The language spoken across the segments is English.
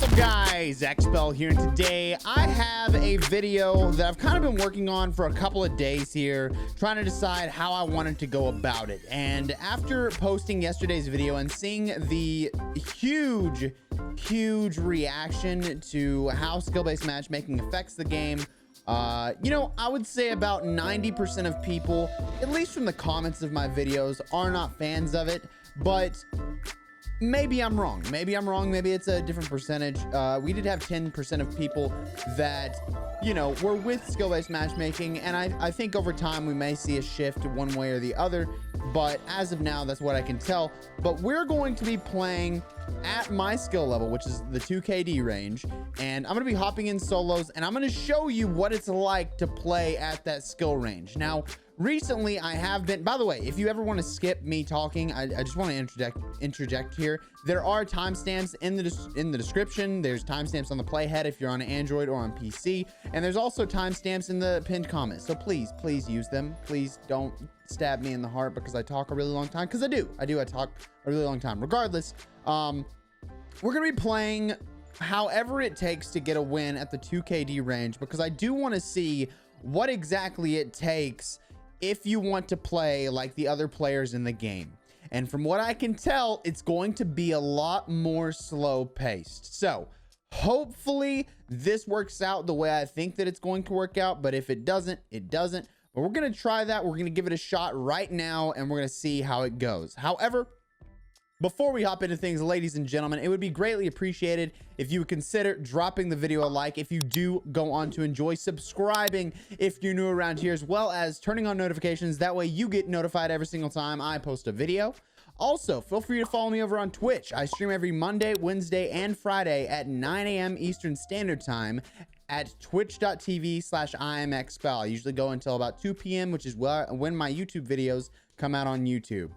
What's up, guys? Expel here, and today I have a video that I've kind of been working on for a couple of days here, trying to decide how I wanted to go about it. And after posting yesterday's video and seeing the huge reaction to how skill-based matchmaking affects the game, you know, I would say about 90% of people, at least from the comments of my videos, are not fans of it. But maybe I'm wrong. Maybe it's a different percentage. We did have 10% of people that, you know, were with skill-based matchmaking, and I think over time we may see a shift one way or the other, but as of now, that's what I can tell. But we're going to be playing at my skill level, which is the 2KD range, and I'm going to be hopping in solos, and I'm going to show you what it's like to play at that skill range. Now, recently I have been, by the way, if you ever want to skip me talking, I just want to interject here. There are timestamps in the description. There's timestamps on the playhead if you're on Android or on PC, and there's also timestamps in the pinned comments. So please use them. Please don't stab me in the heart because I talk a really long time, because I talk a really long time. Regardless, we're gonna be playing however it takes to get a win at the 2KD range, because I do want to see what exactly it takes if you want to play like the other players in the game. And from what I can tell, it's going to be a lot more slow paced. So hopefully this works out the way I think that it's going to work out. But if it doesn't, it doesn't. But we're going to try that. We're going to give it a shot right now, and we're going to see how it goes. However, before we hop into things, ladies and gentlemen, it would be greatly appreciated if you would consider dropping the video a like if you do go on to enjoy, subscribing if you're new around here, as well as turning on notifications. That way you get notified every single time I post a video. Also, feel free to follow me over on Twitch. I stream every Monday, Wednesday, and Friday at 9 a.m. Eastern Standard Time at twitch.tv/iamexpel. I usually go until about 2 p.m., which is when my YouTube videos come out on YouTube.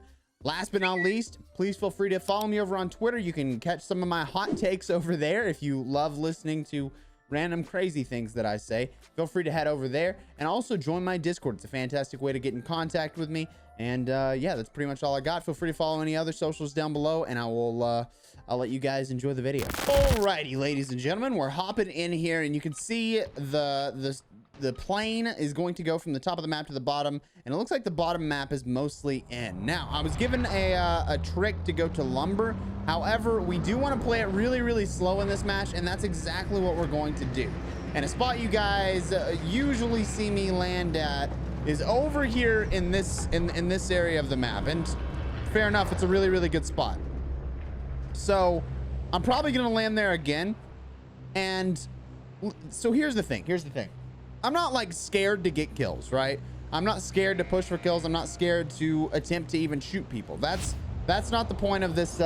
Last but not least, please feel free to follow me over on Twitter. You can catch some of my hot takes over there. If you love listening to random crazy things that I say, feel free to head over there, and also join my Discord. It's a fantastic way to get in contact with me. And yeah, that's pretty much all I got. Feel free to follow any other socials down below, and I'll let you guys enjoy the video. Alrighty, ladies and gentlemen, we're hopping in here, and you can see the plane is going to go from the top of the map to the bottom, and it looks like the bottom map is mostly in. Now, I was given a trick to go to lumber. However, we do want to play it really slow in this match, and that's exactly what we're going to do. And a spot you guys usually see me land at is over here in this area of the map, and fair enough, it's a really good spot. So I'm probably gonna land there again. And so here's the thing. I'm not like scared to get kills, right? I'm not scared to push for kills. I'm not scared to attempt to even shoot people. That's not the point of this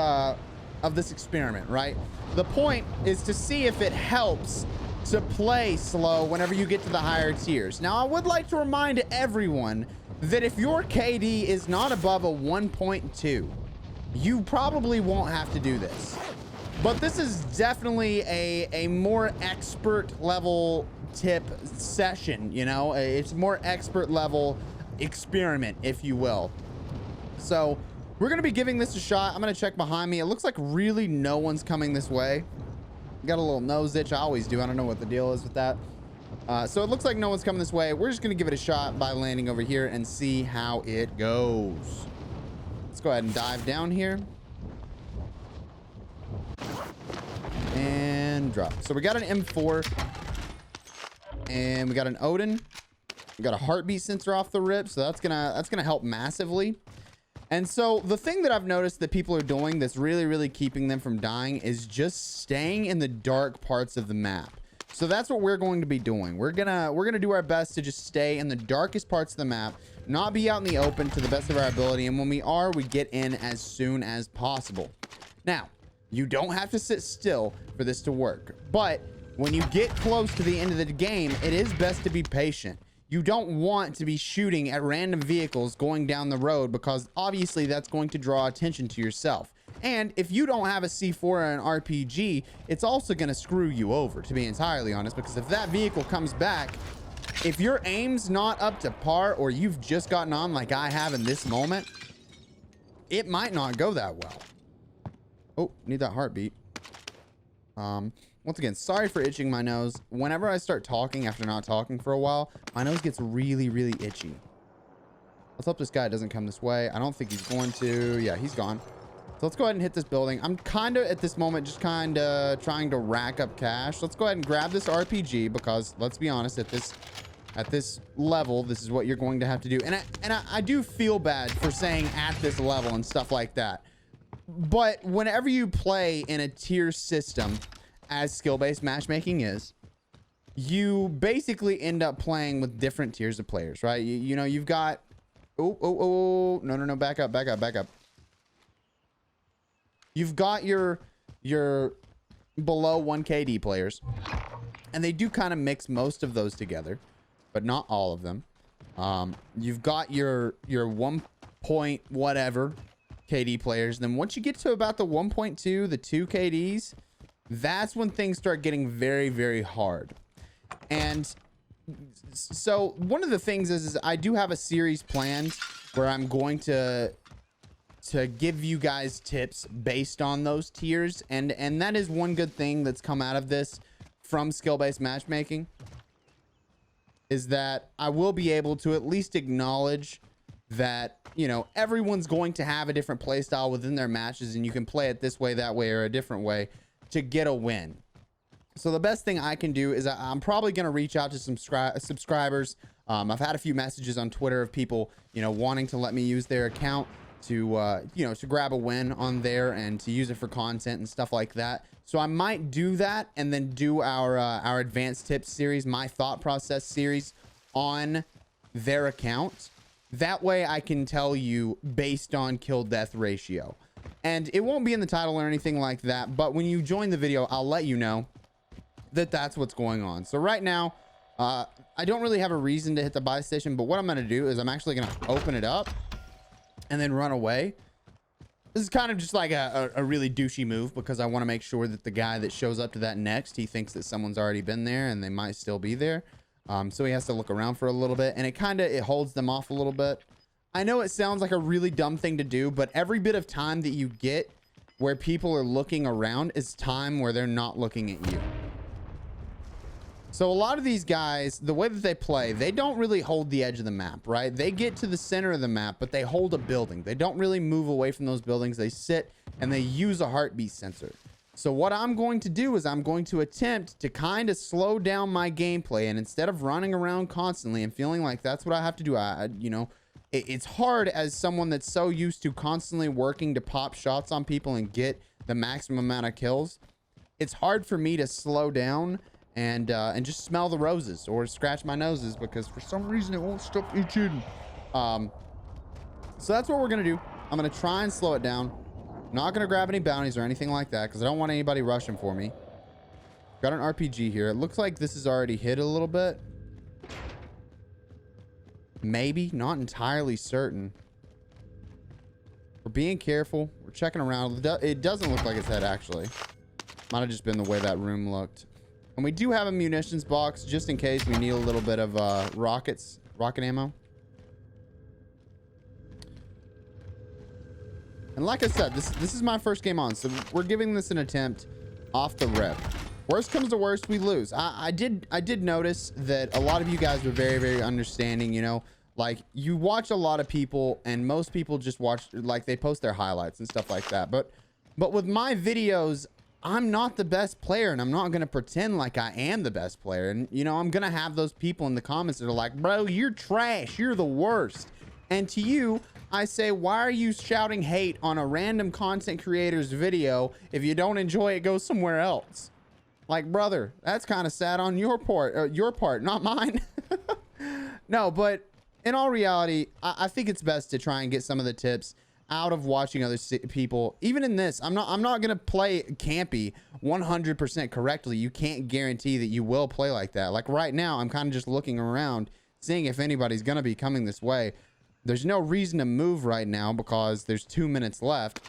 experiment, right? The point is to see if it helps to play slow whenever you get to the higher tiers. Now, I would like to remind everyone that if your KD is not above a 1.2, you probably won't have to do this. But this is definitely a more expert level tip session, you know? It's more expert level experiment, if you will. So we're gonna be giving this a shot. I'm gonna check behind me. It looks like really no one's coming this way. Got a little nose itch. I always do. I don't know what the deal is with that. So it looks like no one's coming this way. We're just gonna give it a shot by landing over here and see how it goes. Let's go ahead and dive down here and drop. So we got an M4 and we got an Odin. We got a heartbeat sensor off the rip, so that's gonna help massively. And so the thing that I've noticed that people are doing that's really keeping them from dying is just staying in the dark parts of the map. So that's what we're going to be doing. We're gonna do our best to just stay in the darkest parts of the map, not be out in the open to the best of our ability. And when we are, we get in as soon as possible. Now, you don't have to sit still for this to work, but when you get close to the end of the game, it is best to be patient. You don't want to be shooting at random vehicles going down the road, because obviously that's going to draw attention to yourself. And if you don't have a C4 or an RPG, it's also going to screw you over, to be entirely honest, because if that vehicle comes back, if your aim's not up to par, or you've just gotten on like I have in this moment, it might not go that well. Oh, need that heartbeat. Once again, sorry for itching my nose. Whenever I start talking after not talking for a while, my nose gets really, really itchy. Let's hope this guy doesn't come this way. I don't think he's going to. Yeah, he's gone. So let's go ahead and hit this building. I'm kind of, at this moment, just kind of trying to rack up cash. Let's go ahead and grab this RPG because, let's be honest, at this level, this is what you're going to have to do. And I do feel bad for saying at this level and stuff like that. But whenever you play in a tier system, as skill-based matchmaking is, you basically end up playing with different tiers of players, right? You know, you've got... Oh, no, back up. You've got your below 1 KD players, and they do kind of mix most of those together, but not all of them. You've got your 1 point whatever KD players. Then once you get to about the 1.2, the 2 KDs, that's when things start getting very, very hard. And so one of the things is I do have a series planned where I'm going to give you guys tips based on those tiers, and that is one good thing that's come out of this from skill-based matchmaking, is that I will be able to at least acknowledge that, you know, everyone's going to have a different play style within their matches, and you can play it this way, that way, or a different way to get a win. So the best thing I can do is I'm probably going to reach out to some subscribers. I've had a few messages on Twitter of people, you know, wanting to let me use their account to, you know, to grab a win on there and to use it for content and stuff like that. So I might do that and then do our advanced tips series, my thought process series on their account. That way I can tell you based on kill death ratio. And it won't be in the title or anything like that, but when you join the video, I'll let you know that that's what's going on. So right now, I don't really have a reason to hit the buy station, but what I'm going to do is I'm actually going to open it up and then run away. This is kind of just like a really douchey move because I want to make sure that the guy that shows up to that next, he thinks that someone's already been there and they might still be there. So he has to look around for a little bit, and it holds them off a little bit. I know it sounds like a really dumb thing to do, but every bit of time that you get where people are looking around is time where they're not looking at you. So a lot of these guys, the way that they play, they don't really hold the edge of the map, right? They get to the center of the map, but they hold a building. They don't really move away from those buildings. They sit and they use a heartbeat sensor. So what I'm going to do is I'm going to attempt to kind of slow down my gameplay, and instead of running around constantly and feeling like that's what I have to do, you know, it's hard as someone that's so used to constantly working to pop shots on people and get the maximum amount of kills. It's hard for me to slow down and just smell the roses or scratch my noses because for some reason it won't stop itching. So that's what we're gonna do. I'm gonna try and slow it down. Not gonna grab any bounties or anything like that because I don't want anybody rushing for me. Got an RPG here. It looks like this is already hit a little bit. Maybe, not entirely certain. We're being careful. We're checking around. It doesn't look like it's hit actually. Might have just been the way that room looked. And we do have a munitions box just in case we need a little bit of rocket ammo. And like I said, this is my first game on, so we're giving this an attempt off the rip. Worst comes to worst, we lose. I did notice that a lot of you guys were very, very understanding, you know, like you watch a lot of people and most people just watch, like they post their highlights and stuff like that. But with my videos, I'm not the best player and I'm not going to pretend like I am the best player. And, you know, I'm going to have those people in the comments that are like, bro, you're trash. You're the worst. And to you, I say, why are you shouting hate on a random content creator's video? If you don't enjoy it, go somewhere else. Like, brother, that's kind of sad on your part, not mine. No, but in all reality, I think it's best to try and get some of the tips out of watching other people. Even in this, I'm not gonna play campy 100% correctly. You can't guarantee that you will play like that. Like right now, I'm kind of just looking around, seeing if anybody's gonna be coming this way. There's no reason to move right now because there's 2 minutes left.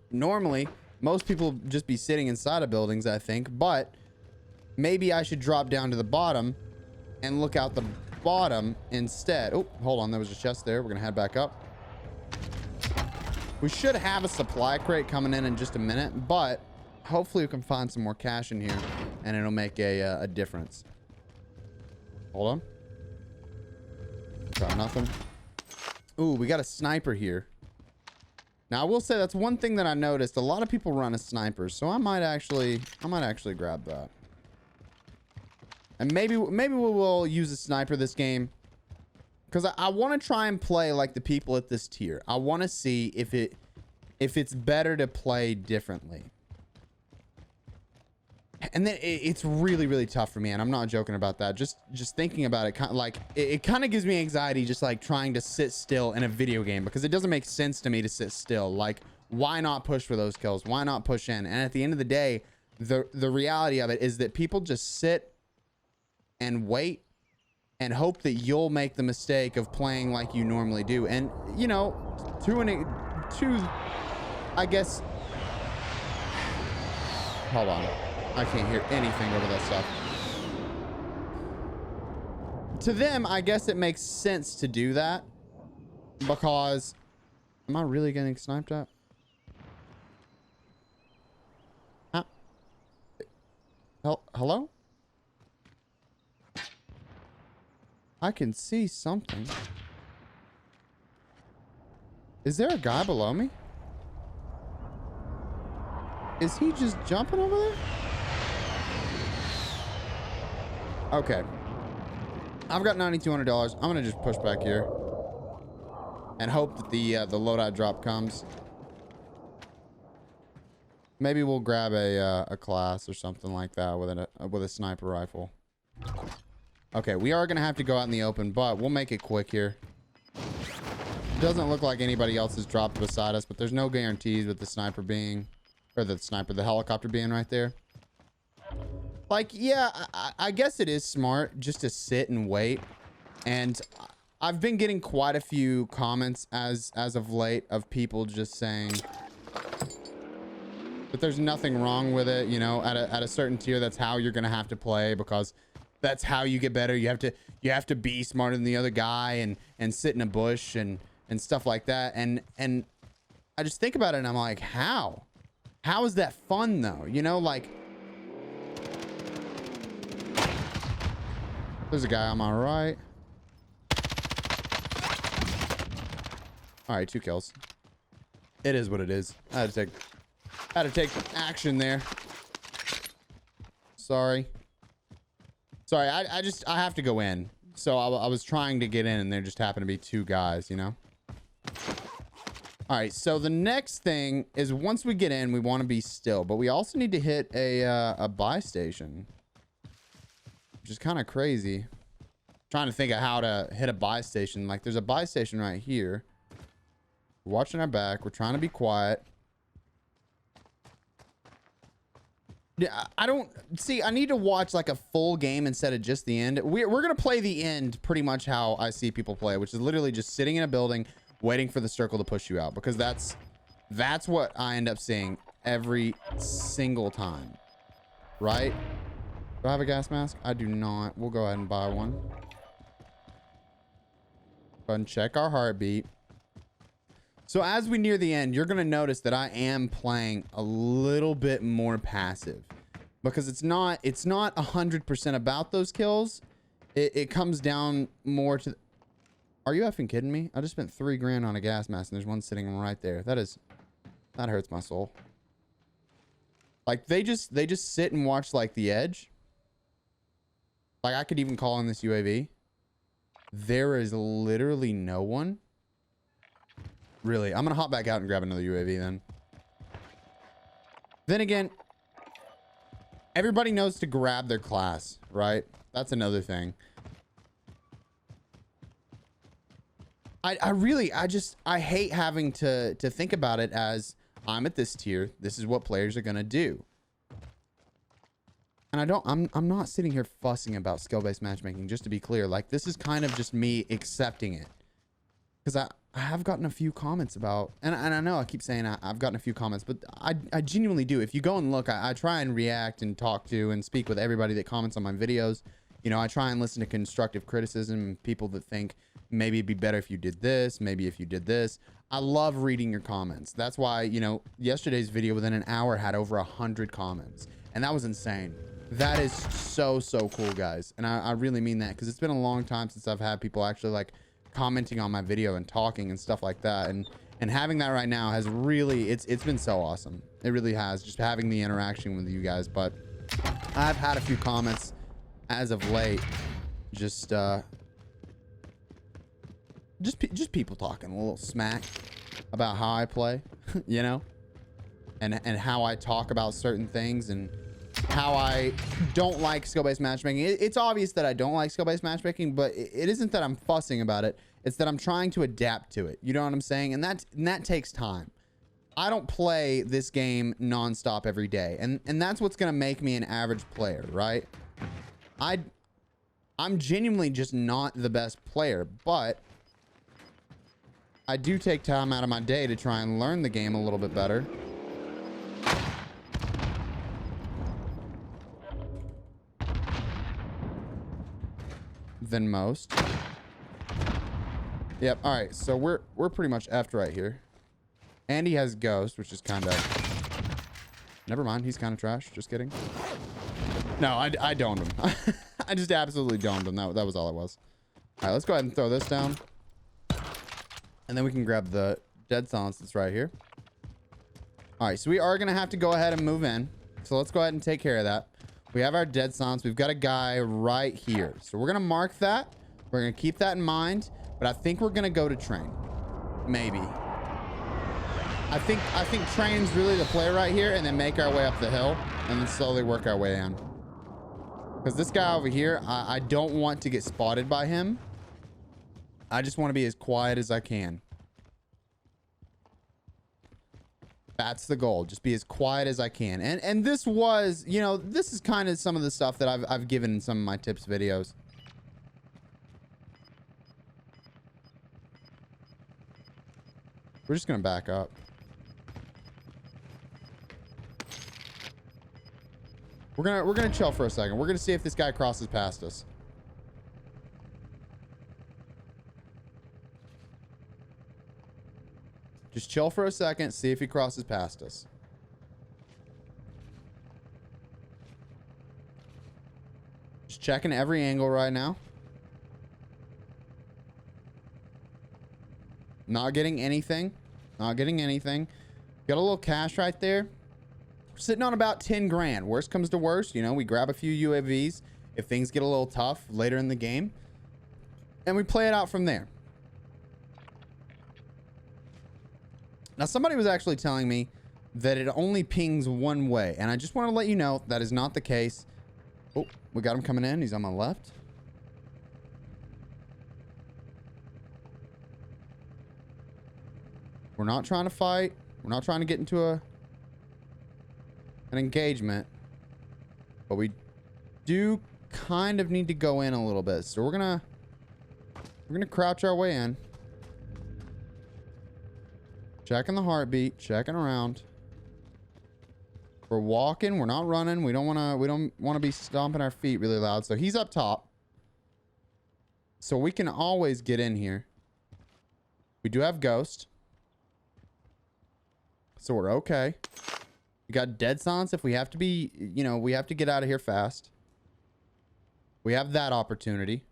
Normally, most people just be sitting inside of buildings, I think, but maybe I should drop down to the bottom and look out the bottom instead. Oh, hold on, there was a chest there. We're gonna head back up. We should have a supply crate coming in just a minute, but hopefully we can find some more cash in here and it'll make a difference. Hold on. Got nothing. Ooh, we got a sniper here. Now I will say that's one thing that I noticed. A lot of people run a sniper, so I might actually grab that. And maybe we will use a sniper this game, because I want to try and play like the people at this tier. I want to see if it's better to play differently. And then it's really, really tough for me, and I'm not joking about that. Just thinking about it, kind of like it kind of gives me anxiety, just like trying to sit still in a video game, because it doesn't make sense to me to sit still. Like, why not push for those kills? Why not push in? And at the end of the day, the reality of it is that people just sit and wait and hope that you'll make the mistake of playing like you normally do. And you know, I guess, hold on. I can't hear anything over that stuff. To them, I guess it makes sense to do that, because am I really getting sniped at? Hello? I can see something. Is there a guy below me? Is he just jumping over there? Okay. I've got $9,200. I'm gonna just push back here and hope that the loadout drop comes. Maybe we'll grab a class or something like that with a sniper rifle. Okay, we are gonna have to go out in the open, but we'll make it quick here. Doesn't look like anybody else has dropped beside us, but there's no guarantees with the sniper being, or the helicopter being right there. Like, yeah, I guess it is smart just to sit and wait. And I've been getting quite a few comments as of late of people just saying that there's nothing wrong with it. You know, at a certain tier, that's how you're gonna have to play, because that's how you get better. You have to be smarter than the other guy and sit in a bush and stuff like that. And I just think about it and I'm like, how is that fun though? You know, like, there's a guy on my right. All right, 2 kills. It is what it is. I had to take action there. Sorry. I have to go in. So I was trying to get in and there just happened to be 2 guys, you know? All right, so the next thing is, once we get in, we want to be still, but we also need to hit a buy station, which is kind of crazy. Trying to think of how to hit a buy station. Like, there's a buy station right here. We're watching our back. We're trying to be quiet. Yeah, I don't see. I need to watch like a full game instead of just the end. We're gonna play the end pretty much how I see people play, which is literally just sitting in a building, waiting for the circle to push you out, because that's what I end up seeing every single time. Right? Do I have a gas mask? I do not. We'll go ahead and buy one. Go ahead and check our heartbeat. So as we near the end, you're going to notice that I am playing a little bit more passive, because it's not 100% about those kills. It comes down more to, are you effing kidding me? I just spent $3 grand on a gas mask and there's one sitting right there. That hurts my soul. Like, they just sit and watch like the edge. Like, I could even call in this UAV. There is literally no one. Really, I'm gonna hop back out and grab another UAV then. Then again, everybody knows to grab their class, right? That's another thing. I hate having to think about it as, I'm at this tier, this is what players are gonna do. And I'm not sitting here fussing about skill-based matchmaking, just to be clear. Like, this is kind of just me accepting it. Because I have gotten a few comments about, and I know I keep saying I've gotten a few comments, but I genuinely do. If you go and look, I try and react and talk to and speak with everybody that comments on my videos. You know, I try and listen to constructive criticism, people that think, maybe it'd be better if you did this, maybe if you did this. I love reading your comments. That's why, you know, yesterday's video within an hour had over 100 comments, and that was insane. That is so cool, guys. And I really mean that, because it's been a long time since I've had people actually like commenting on my video and talking and stuff like that. And having that right now has really, it's been so awesome. It really has, just having the interaction with you guys. But I've had a few comments as of late, just people talking a little smack about how I play, you know, and how I talk about certain things, and how I don't like skill-based matchmaking. It's obvious that I don't like skill-based matchmaking, but it isn't that I'm fussing about it. It's that I'm trying to adapt to it. You know what I'm saying? And that takes time. I don't play this game nonstop every day, and that's what's gonna make me an average player, right? I'm genuinely just not the best player, but I do take time out of my day to try and learn the game a little bit better. Than most. Yep. All right, so we're pretty much effed right here. Andy has ghost, which is kind of, never mind, he's kind of trash. Just kidding. No, I domed him. I just absolutely domed him. That was all it was. All right, let's go ahead and throw this down, and then we can grab the dead silence that's right here. All right, so we are gonna have to go ahead and move in, so let's go ahead and take care of that. We have our dead silence. We've got a guy right here. So we're going to mark that. We're going to keep that in mind. But I think we're going to go to train. Maybe. I think train's really the play right here, and then make our way up the hill and then slowly work our way in. Because this guy over here, I don't want to get spotted by him. I just want to be as quiet as I can. That's the goal. Just be as quiet as I can. And this was, you know, this is kind of some of the stuff that I've given in some of my tips videos. We're just gonna back up. We're gonna chill for a second. We're gonna see if this guy crosses past us. Just chill for a second, see if he crosses past us. Just checking every angle right now. Not getting anything. Not getting anything. Got a little cash right there. We're sitting on about 10 grand. Worst comes to worst, you know, we grab a few UAVs if things get a little tough later in the game, and we play it out from there. Now, somebody was actually telling me that it only pings one way, and I just want to let you know that is not the case. Oh, we got him coming in. He's on my left. We're not trying to fight. We're not trying to get into an engagement, but we do kind of need to go in a little bit. So we're gonna crouch our way in. Checking the heartbeat, checking around. We're walking, we're not running. We don't want to be stomping our feet really loud. So he's up top. So we can always get in here. We do have ghost. So we're okay. We got dead silence if we have to be, you know, we have to get out of here fast. We have that opportunity.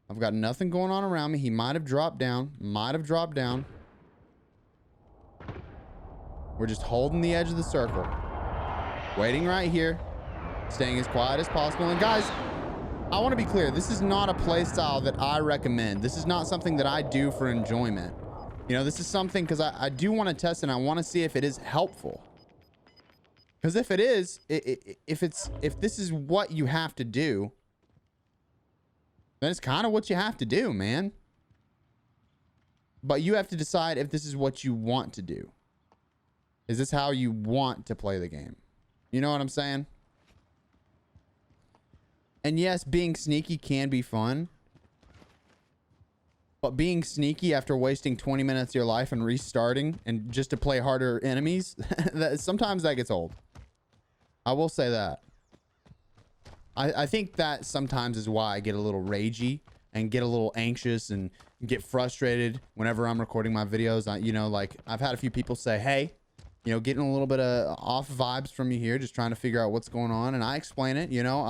I've got nothing going on around me. He might have dropped down. Might have dropped down. We're just holding the edge of the circle. Waiting right here. Staying as quiet as possible. And guys, I want to be clear. This is not a play style that I recommend. This is not something that I do for enjoyment. You know, this is something because I do want to test and I want to see if it is helpful. Because if it is, if this is what you have to do, then it's kind of what you have to do, man. But you have to decide if this is what you want to do. Is this how you want to play the game? You know what I'm saying? And yes, being sneaky can be fun. But being sneaky after wasting 20 minutes of your life and restarting and just to play harder enemies, sometimes that gets old. I will say that. I think that sometimes is why I get a little ragey and get a little anxious and get frustrated whenever I'm recording my videos. You know, like I've had a few people say, hey, you know, getting a little bit of off vibes from you here, just trying to figure out what's going on. And I explain it, you know,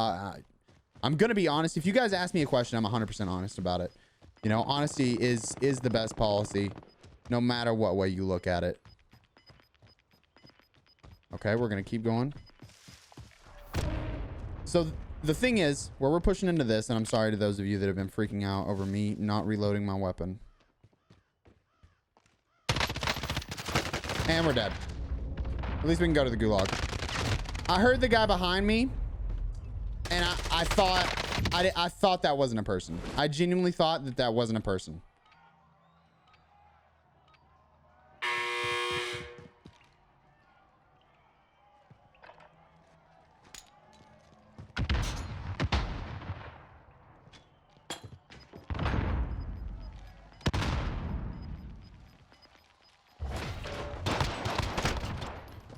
I'm going to be honest. If you guys ask me a question, I'm 100% honest about it. You know, honesty is the best policy, no matter what way you look at it. Okay, we're going to keep going. So the thing is, where we're pushing into this, and I'm sorry to those of you that have been freaking out over me not reloading my weapon. And we're dead. At least we can go to the gulag. I heard the guy behind me, and I thought that wasn't a person. I genuinely thought that that wasn't a person.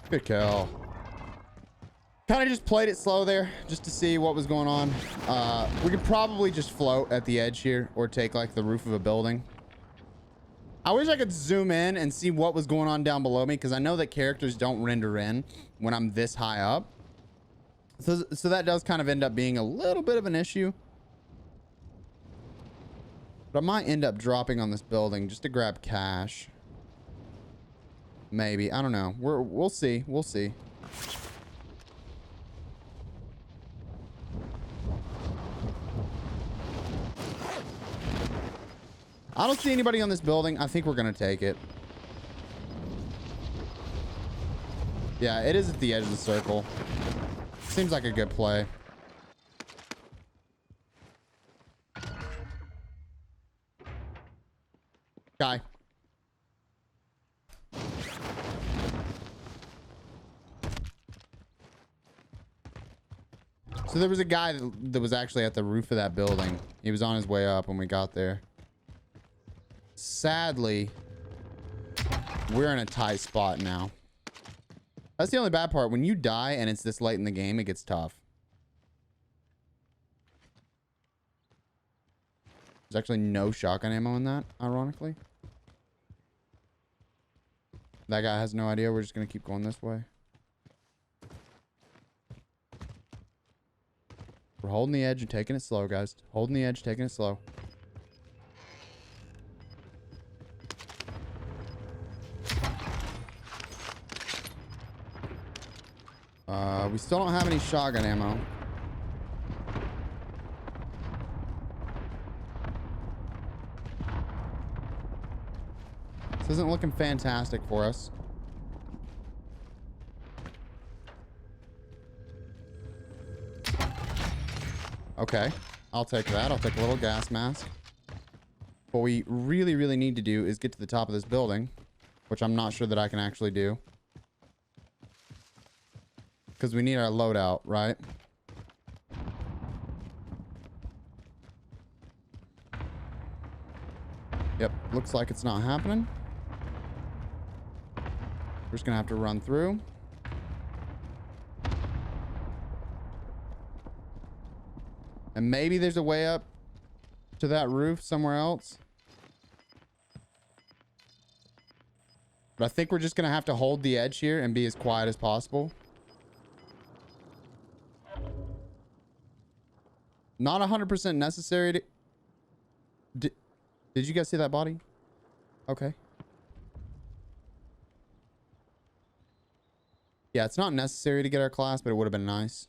Good kill. Kind of just played it slow there just to see what was going on. We could probably just float at the edge here or take like the roof of a building. I wish I could zoom in and see what was going on down below me, because I know that characters don't render in when I'm this high up. So that does kind of end up being a little bit of an issue. But I might end up dropping on this building just to grab cash. Maybe. I don't know. We'll see. We'll see. I don't see anybody on this building. I think we're going to take it. Yeah, it is at the edge of the circle. Seems like a good play. Guy. So there was a guy that was actually at the roof of that building. He was on his way up when we got there. Sadly, we're in a tight spot now. That's the only bad part. When you die and it's this late in the game, it gets tough. There's actually no shotgun ammo in that, ironically. That guy has no idea. We're just going to keep going this way. We're holding the edge and taking it slow, guys. Holding the edge, taking it slow. We still don't have any shotgun ammo. This isn't looking fantastic for us. Okay, I'll take that. I'll take a little gas mask. What we really, really need to do is get to the top of this building, which I'm not sure that I can actually do. Because we need our loadout, right? Yep, looks like it's not happening. We're just gonna have to run through. And maybe there's a way up to that roof somewhere else. But I think we're just gonna have to hold the edge here and be as quiet as possible. Not 100% necessary to... Did you guys see that body? Okay. Yeah, it's not necessary to get our class, but it would have been nice.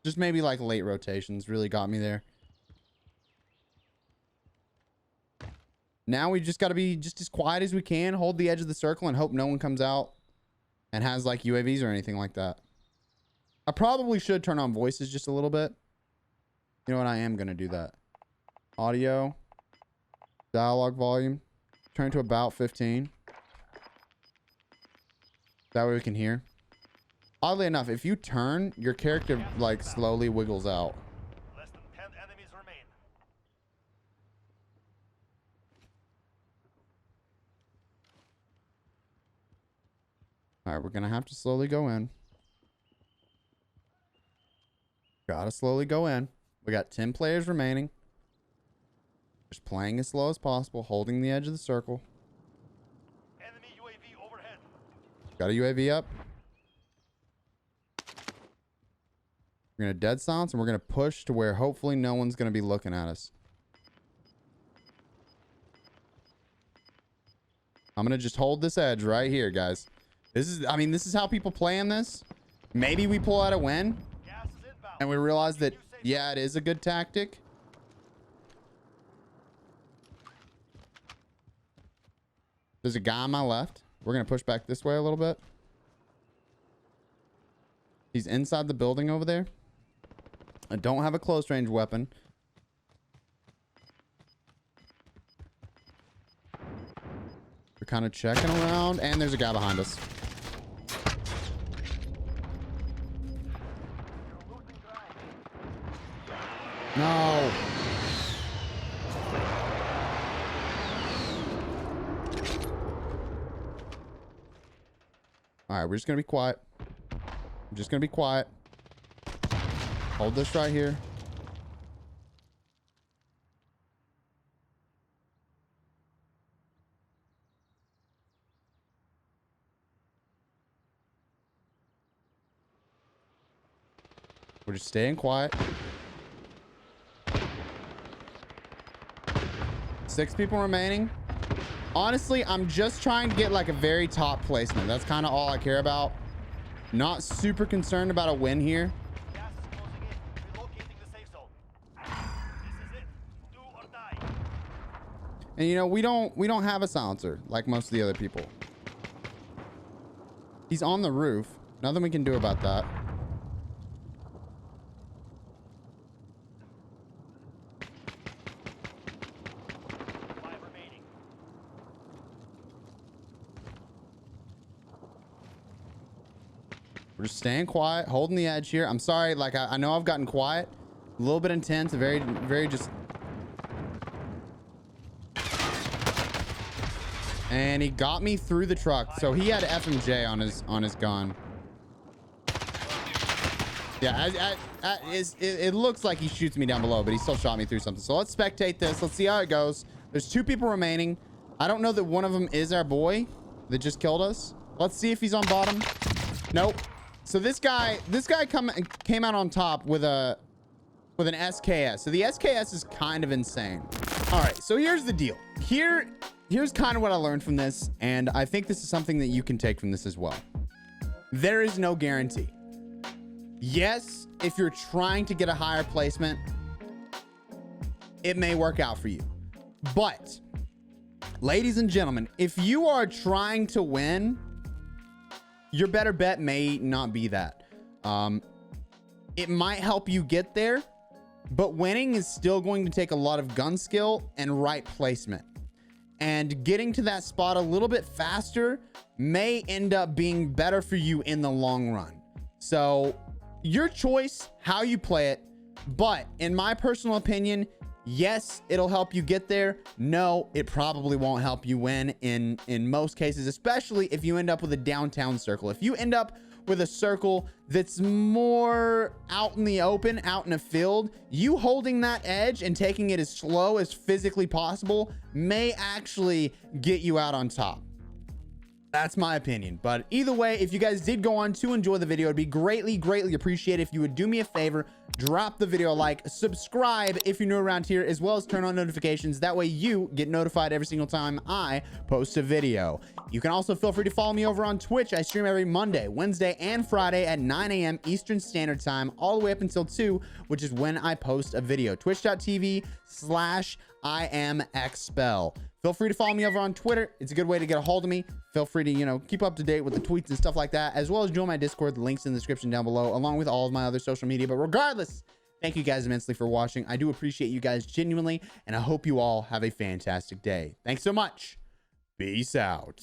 Just maybe like late rotations really got me there. Now we just got to be just as quiet as we can, hold the edge of the circle, and hope no one comes out and has like UAVs or anything like that. I probably should turn on voices just a little bit. You know what? I am going to do that. Audio. Dialogue volume. Turn to about 15. That way we can hear. Oddly enough, if you turn, your character like slowly wiggles out. Less than 10 enemies remain. All right, we're going to have to slowly go in. Gotta slowly go in. We got 10 players remaining. Just playing as slow as possible, holding the edge of the circle. Enemy UAV overhead. Got a UAV up. We're going to dead silence and we're going to push to where hopefully no one's going to be looking at us. I'm going to just hold this edge right here, guys. This is how people play in this. Maybe we pull out a win Gas is inbound. and we realize that, yeah, it is a good tactic. There's a guy on my left. We're going to push back this way a little bit. He's inside the building over there. I don't have a close range weapon. We're kind of checking around, and there's a guy behind us. No. All right, we're just going to be quiet. I'm just going to be quiet. Hold this right here. We're just staying quiet. 6 people remaining. Honestly, I'm just trying to get like a very top placement. That's kind of all I care about. Not super concerned about a win here. Gas is closing in. Relocating the safe zone. This is it. Do or die. And you know, we don't have a silencer like most of the other people. He's on the roof. Nothing we can do about that. We're just staying quiet, holding the edge here. I'm sorry, like I know I've gotten quiet, a little bit intense, very just. And he got me through the truck, so he had FMJ on his gun. Yeah, it looks like he shoots me down below, but he still shot me through something. So let's spectate this. Let's see how it goes. There's 2 people remaining. I don't know that one of them is our boy that just killed us. Let's see if he's on bottom. Nope. So this guy came out on top with an SKS. So the SKS is kind of insane. All right, so here's the deal. Here's kind of what I learned from this, and I think this is something that you can take from this as well. There is no guarantee. Yes, if you're trying to get a higher placement, it may work out for you. But ladies and gentlemen, if you are trying to win, your better bet may not be that. It might help you get there, but winning is still going to take a lot of gun skill and right placement. And getting to that spot a little bit faster may end up being better for you in the long run. So your choice, how you play it. But in my personal opinion, yes, it'll help you get there. No, it probably won't help you win in most cases, especially if you end up with a downtown circle. If you end up with a circle that's more out in the open, out in a field, you holding that edge and taking it as slow as physically possible may actually get you out on top. That's my opinion. But either way, if you guys did go on to enjoy the video, it'd be greatly appreciated if you would do me a favor, drop the video a like, subscribe if you're new around here, as well as turn on notifications. That way you get notified every single time I post a video. You can also feel free to follow me over on Twitch. I stream every Monday, Wednesday, and Friday at 9 a.m. Eastern Standard Time, all the way up until 2, which is when I post a video. Twitch.tv/iamexpel. Feel free to follow me over on Twitter. It's a good way to get a hold of me. Feel free to, you know, keep up to date with the tweets and stuff like that, as well as join my Discord. The link's in the description down below, along with all of my other social media. But regardless, thank you guys immensely for watching. I do appreciate you guys genuinely, and I hope you all have a fantastic day. Thanks so much. Peace out.